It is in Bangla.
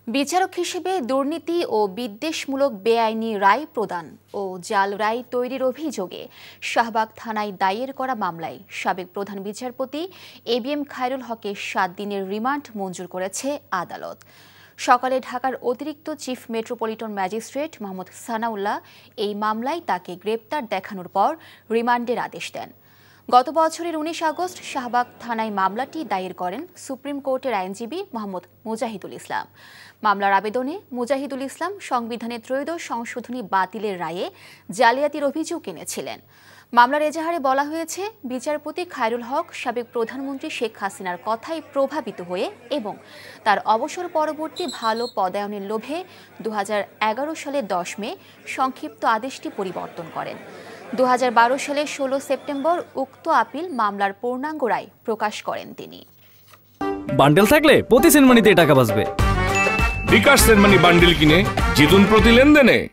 বিচারক হিসেবে দুর্নীতি ও বিদ্বেষমূলক বেআইনি রায় প্রদান ও জাল রায় তৈরির অভিযোগে শাহবাগ থানায় দায়ের করা মামলায় সাবেক প্রধান বিচারপতি এবিএম খায়রুল হকের ৭ দিনের রিমান্ড মঞ্জুর করেছে আদালত। সকালে ঢাকার অতিরিক্ত chief metropolitan magistrate Mohammad Sanaullah এই মামলায় তাকে গ্রেপ্তার দেখানোর পর রিমান্ডের আদেশ দেন। গত বছরের ১৯ আগস্ট শাহবাগ থানায় মামলাটি দায়ের করেন সুপ্রিম কোর্টের আইনজীবী মোহাম্মদ মুজাহিদুল ইসলাম। মামলার আবেদনে মুজাহিদুল ইসলাম সংবিধানের ত্রয়োদশ সংশোধনী বাতিলের রায়ে জালিয়াতির অভিযোগ এনেছিলেন। মামলার এজাহারে বলা হয়েছে, বিচারপতি খায়রুল হক সাবেক প্রধানমন্ত্রী শেখ হাসিনার কথায় প্রভাবিত হয়ে এবং তার অবসর পরবর্তী ভালো পদায়নের লোভে ২০১১ সালের ১০ মে সংক্ষিপ্ত আদেশটি পরিবর্তন করেন। ২০১২ সালের ১৬ সেপ্টেম্বর উক্ত আপিল মামলার পূর্ণাঙ্গ রায় প্রকাশ করেন তিনি। বান্ডেল থাকলে প্রতি সেনমানিতে টাকা বাঁচবে। বিকাশ সেনমানি বান্ডেল কিনে জিতুন প্রতি লেনদেনে।